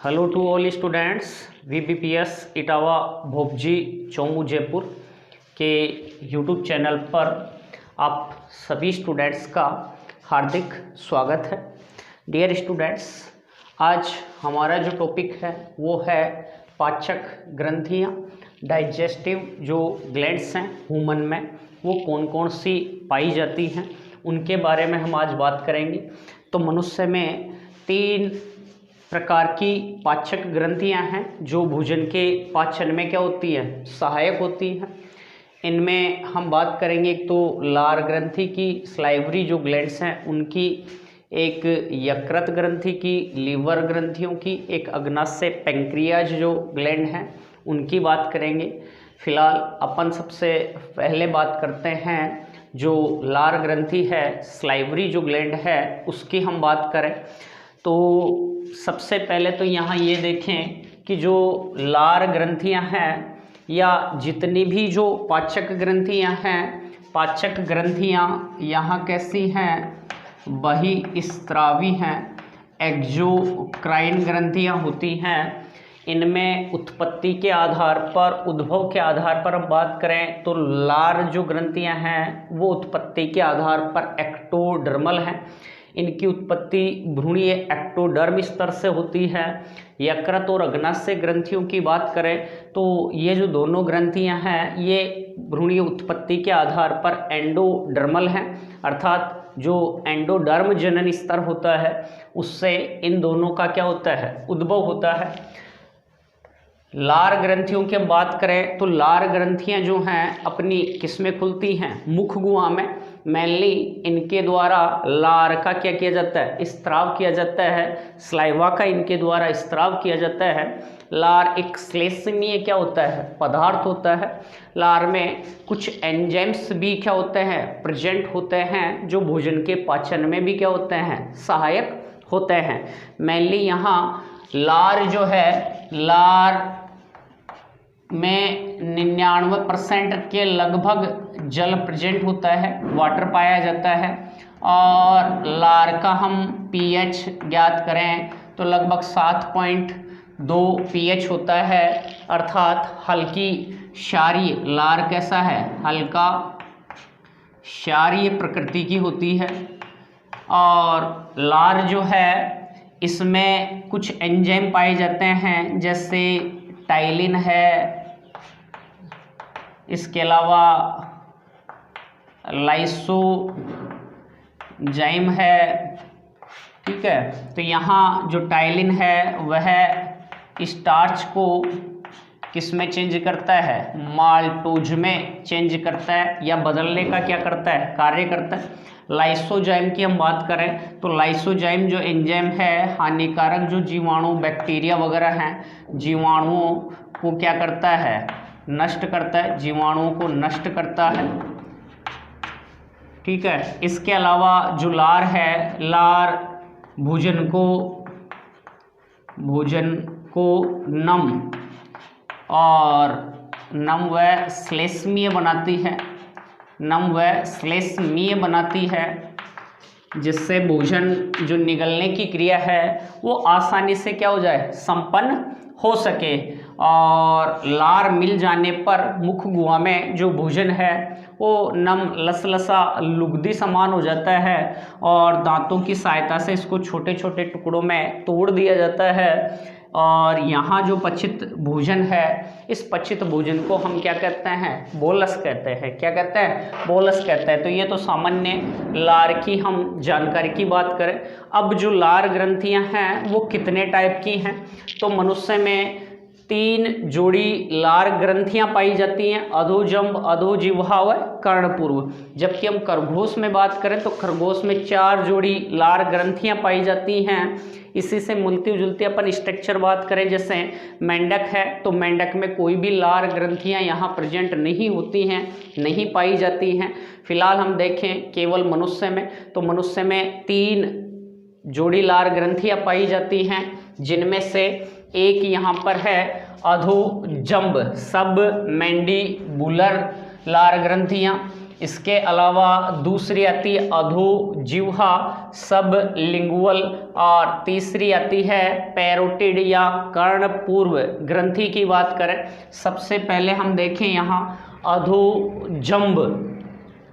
Hello to all students. VBPS Etawah Bhopji Chomu Jaipur के YouTube channel पर आप सभी स्टूडेंट्स का हार्दिक स्वागत है। डियर स्टूडेंट्स, आज हमारा जो टॉपिक है वो है पाचक ग्रंथियाँ, डाइजेस्टिव जो ग्लैंड्स हैं ह्यूमन में वो कौन कौन सी पाई जाती हैं उनके बारे में हम आज बात करेंगे। तो मनुष्य में 3 प्रकार की पाचक ग्रंथियां हैं जो भोजन के पाचन में क्या होती है, सहायक होती हैं। इनमें हम बात करेंगे एक तो लार ग्रंथि की, स्लाइवरी जो ग्लैंड्स हैं उनकी, एक यकृत ग्रंथि की, लीवर ग्रंथियों की, एक अग्नाशय पैंक्रियाज जो ग्लैंड हैं उनकी बात करेंगे। फिलहाल अपन सबसे पहले बात करते हैं जो लार ग्रंथि है, स्लाइवरी जो ग्लैंड है उसकी हम बात करें तो सबसे पहले तो यहाँ ये देखें कि जो लार ग्रंथियाँ हैं या जितनी भी जो पाचक ग्रंथियाँ हैं, पाचक ग्रंथियाँ यहाँ कैसी हैं, बहिस्रावी हैं, एक्सोक्राइन ग्रंथियाँ होती हैं। इनमें उत्पत्ति के आधार पर, उद्भव के आधार पर हम बात करें तो लार जो ग्रंथियाँ हैं वो उत्पत्ति के आधार पर एक्टोडर्मल हैं। इनकी उत्पत्ति भ्रूणीय एक्टोडर्म स्तर से होती है। यकृत और अग्नाशय ग्रंथियों की बात करें तो ये जो दोनों ग्रंथियां हैं ये भ्रूणीय उत्पत्ति के आधार पर एंडोडर्मल हैं, अर्थात जो एंडोडर्म जनन स्तर होता है उससे इन दोनों का क्या होता है, उद्भव होता है। लार ग्रंथियों की हम बात करें तो लार ग्रंथियां जो हैं अपनी किसमें खुलती हैं, मुख गुहा में। मेनली इनके द्वारा लार का क्या किया जाता है, स्त्राव किया जाता है, स्लाइवा का इनके द्वारा स्त्राव किया जाता है। लार एक श्लेष्मीय क्या होता है, पदार्थ होता है। लार में कुछ एंजाइम्स भी क्या होते हैं, प्रेजेंट होते हैं, जो भोजन के पाचन में भी क्या होते हैं, सहायक होते हैं। मेनली यहाँ लार जो है, लार में 99% के लगभग जल प्रेजेंट होता है, वाटर पाया जाता है। और लार का हम pH ज्ञात करें तो लगभग 7.2 pH होता है, अर्थात हल्की क्षारीय। लार कैसा है, हल्का क्षारीय प्रकृति की होती है। और लार जो है इसमें कुछ एंजाइम पाए जाते हैं जैसे टाइलिन है, इसके अलावा लाइसोजाइम है, ठीक है। तो यहाँ जो टाइलिन है वह स्टार्च को किस में चेंज करता है, माल्टोज में चेंज करता है या बदलने का क्या करता है, कार्य करता है। लाइसोजाइम की हम बात करें तो लाइसोजाइम जो एंजाइम है हानिकारक जो जीवाणु, बैक्टीरिया वगैरह हैं, जीवाणुओं को क्या करता है, नष्ट करता है, जीवाणुओं को नष्ट करता है, ठीक है। इसके अलावा जो लार है, लार भोजन को नम व श्लेष्मीय बनाती है, नम व श्लेष्मीय बनाती है, जिससे भोजन जो निगलने की क्रिया है वो आसानी से क्या हो जाए, संपन्न हो सके। और लार मिल जाने पर मुख गुहा में जो भोजन है वो नम लसलसा लुगदी समान हो जाता है और दांतों की सहायता से इसको छोटे छोटे टुकड़ों में तोड़ दिया जाता है। और यहाँ जो पचित भोजन है, इस पचित भोजन को हम क्या कहते हैं, बोलस कहते हैं। क्या कहते हैं, बोलस कहते हैं। तो ये तो सामान्य लार की हम जानकारी की बात करें। अब जो लार ग्रंथियाँ हैं वो कितने टाइप की हैं, तो मनुष्य में 3 जोड़ी लार ग्रंथियां पाई जाती हैं, अधोजंब, अधोजिह्वा व कर्णपूर्व। जबकि हम खरगोश में बात करें तो खरगोश में 4 जोड़ी लार ग्रंथियां पाई जाती हैं। इसी से मिलती जुलती अपन स्ट्रक्चर बात करें, जैसे मेंढक है तो मेंढक में कोई भी लार ग्रंथियां यहाँ प्रेजेंट नहीं होती हैं, नहीं पाई जाती हैं। फिलहाल हम देखें केवल मनुष्य में तो मनुष्य में 3 जोड़ी लार ग्रंथियां पाई जाती हैं, जिनमें से एक यहाँ पर है अधोजंब, सब मैंडिबुलर लार ग्रंथियाँ। इसके अलावा दूसरी आती है अधोजिह्वा सबलिंगुअल, और तीसरी आती है पैरोटिड या कर्णपूर्व ग्रंथि की बात करें। सबसे पहले हम देखें यहाँ अधोजंब,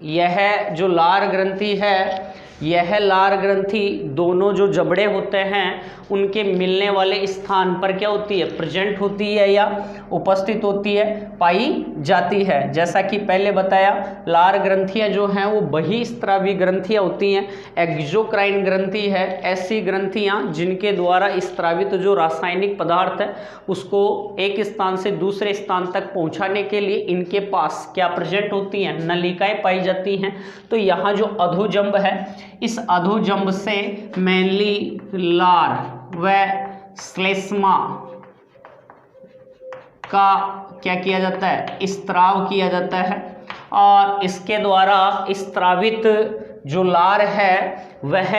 यह जो लार ग्रंथि है, यह लार ग्रंथि दोनों जो जबड़े होते हैं उनके मिलने वाले स्थान पर क्या होती है, प्रेजेंट होती है या उपस्थित होती है, पाई जाती है। जैसा कि पहले बताया, लार ग्रंथियां जो हैं वो बहिस्रावी ग्रंथियां होती हैं। एक्सोक्राइन ग्रंथि है ऐसी ग्रंथियां जिनके द्वारा स्रावित जो रासायनिक पदार्थ है उसको एक स्थान से दूसरे स्थान तक पहुंचाने के लिए इनके पास क्या प्रेजेंट होती हैं, नलिकाएं पाई जाती हैं। तो यहाँ जो अधोजंब है, इस अधोजंब से मेनली लार व श्लेष्मा का क्या किया जाता है, स्त्राव किया जाता है, और इसके द्वारा स्त्रावित जो लार है वह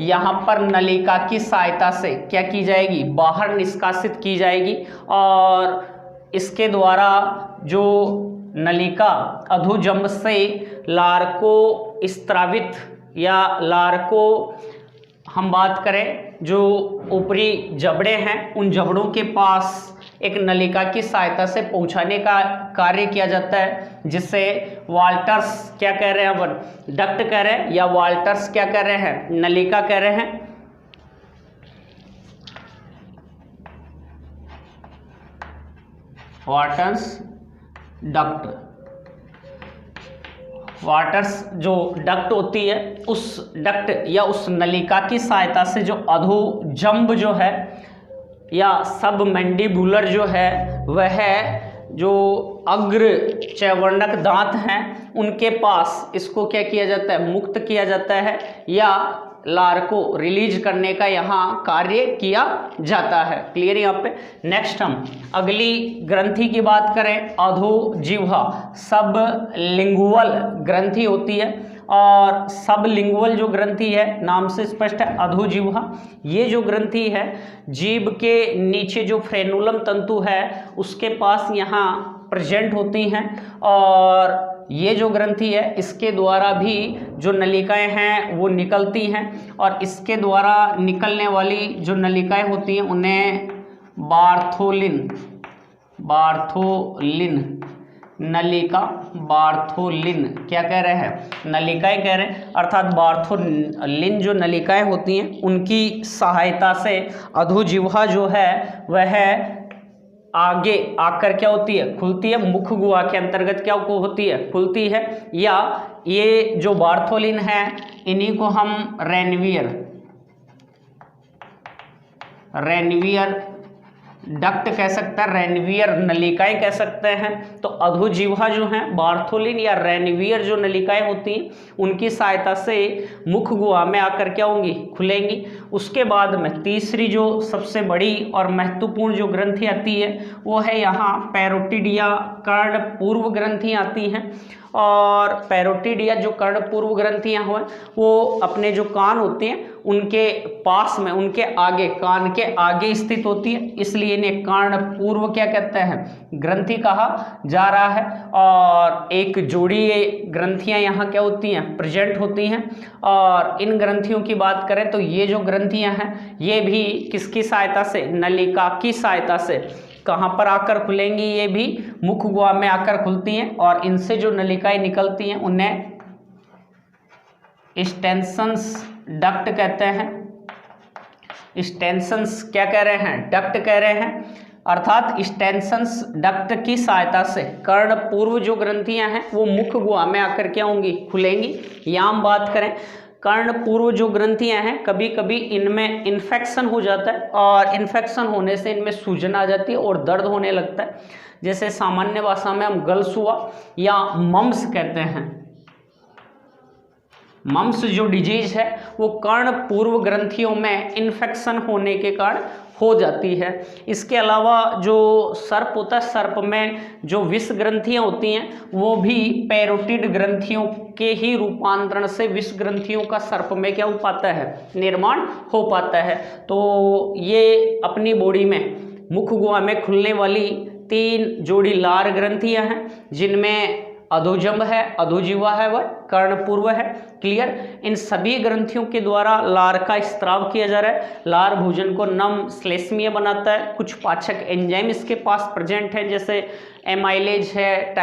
यहाँ पर नलिका की सहायता से क्या की जाएगी, बाहर निष्कासित की जाएगी, और इसके द्वारा जो नलिका अधोजंब से लार को स्त्रावित या लार को हम बात करें जो ऊपरी जबड़े हैं उन जबड़ों के पास एक नलिका की सहायता से पहुंचाने का कार्य किया जाता है, जिसे वाल्टर्स क्या कह रहे हैं, अपन डक्ट कह रहे हैं, या वाल्टर्स क्या कह रहे हैं, नलिका कह रहे हैं। वाल्टर्स डक्ट, वाटर्स जो डक्ट होती है उस डक्ट या उस नलिका की सहायता से जो अधोजंब जो है या सब मैंडिबुलर जो है वह जो अग्र चैवर्णक दांत हैं उनके पास इसको क्या किया जाता है, मुक्त किया जाता है, या लार को रिलीज करने का यहाँ कार्य किया जाता है। क्लियर यहाँ पे। नेक्स्ट हम अगली ग्रंथि की बात करें, अधोजिह्वा सबलिंगुअल ग्रंथि होती है, और सबलिंगुअल जो ग्रंथि है नाम से स्पष्ट है, अधोजिह्वा ये जो ग्रंथि है जीभ के नीचे जो फ्रेनुलम तंतु है उसके पास यहाँ प्रेजेंट होती हैं, और ये जो ग्रंथि है इसके द्वारा भी जो नलिकाएं हैं वो निकलती हैं, और इसके द्वारा निकलने वाली जो नलिकाएं होती हैं उन्हें बार्थोलिन नलिका, बार्थोलिन क्या कह रहे हैं, नलिकाएं कह रहे हैं, अर्थात बार्थोलिन जो नलिकाएं होती हैं उनकी सहायता से अधोजिह्वा जो है वह आगे आकर क्या होती है, खुलती है, मुख गुहा के अंतर्गत क्या होती है, खुलती है। या ये जो बार्थोलिन है इन्हीं को हम रेनवियर डक्ट कह सकते हैं, रेनवियर नलिकाएं कह सकते हैं। तो अधोजिह्वा जो है बार्थोलिन या रेनवियर जो नलिकाएं होती हैं उनकी सहायता से मुख गुहा में आकर क्या होंगी, खुलेंगी। उसके बाद में तीसरी जो सबसे बड़ी और महत्वपूर्ण जो ग्रंथि आती है वो है यहाँ पैरोटिड या कर्णपूर्व ग्रंथि आती हैं, और पैरोटिड या जो कर्णपूर्व ग्रंथियाँ हुए वो अपने जो कान होते हैं उनके पास में, उनके आगे, कान के आगे स्थित होती है, इसलिए इन्हें कर्णपूर्व क्या कहते हैं, ग्रंथि कहा जा रहा है। और एक जोड़ी ये ग्रंथियाँ यहाँ क्या होती हैं, प्रेजेंट होती हैं। और इन ग्रंथियों की बात करें तो ये जो ग्रंथियाँ हैं ये भी किसकी सहायता से, नलिका की सहायता से कहाँ पर आकर खुलेंगी, ये भी मुख गुहा में आकर खुलती हैं, और इनसे जो नलिकाएं निकलती हैं उन्हें स्टेनसन्स डक्ट कहते हैं। स्टेनसन्स क्या कह रहे हैं, डक्ट कह रहे हैं, अर्थात स्टेनसन्स डक्ट की सहायता से कर्णपूर्व जो ग्रंथियां हैं वो मुख गुहा में आकर क्या होंगी, खुलेंगी। यहाँ हम बात करें कर्णपूर्व जो ग्रंथियां हैं कभी कभी इनमें इन्फेक्शन हो जाता है, और इन्फेक्शन होने से इनमें सूजन आ जाती है और दर्द होने लगता है, जैसे सामान्य भाषा में हम गलसुआ या मम्स कहते हैं। मम्स जो डिजीज है वो कर्णपूर्व ग्रंथियों में इन्फेक्शन होने के कारण हो जाती है। इसके अलावा जो सर्प होता है, सर्प में जो विष ग्रंथियां होती हैं वो भी पैरोटिड ग्रंथियों के ही रूपांतरण से विष ग्रंथियों का सर्प में क्या हो पाता है, निर्माण हो पाता है। तो ये अपनी बॉडी में मुख गुहा में खुलने वाली 3 जोड़ी लार ग्रंथियां हैं, जिनमें अधोजंब है, अधोजीवा है, वह कर्णपूर्व है। क्लियर। इन सभी ग्रंथियों के द्वारा लार का स्त्राव किया जा रहा है। लार भोजन को नम श्लेष्मीय बनाता है। कुछ पाचक एंजाइम इसके पास प्रेजेंट है, जैसे एमाइलेज है,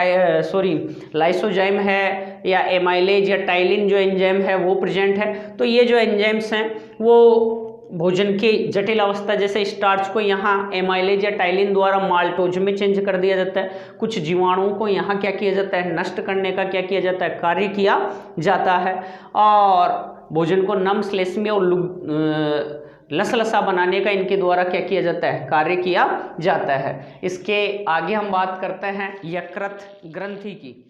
लाइसोजाइम है, या एमाइलेज या टाइलिन जो एंजाइम है वो प्रेजेंट है। तो ये जो एंजाइम्स हैं वो भोजन की जटिल अवस्था, जैसे स्टार्च को यहाँ एमाइलेज या टाइलिन द्वारा माल्टोज में चेंज कर दिया जाता है। कुछ जीवाणुओं को यहाँ क्या किया जाता है, नष्ट करने का क्या किया जाता है, कार्य किया जाता है। और भोजन को नम श्लेष्मीय और लसलसा बनाने का इनके द्वारा क्या किया जाता है, कार्य किया जाता है। इसके आगे हम बात करते हैं यकृत ग्रंथि की।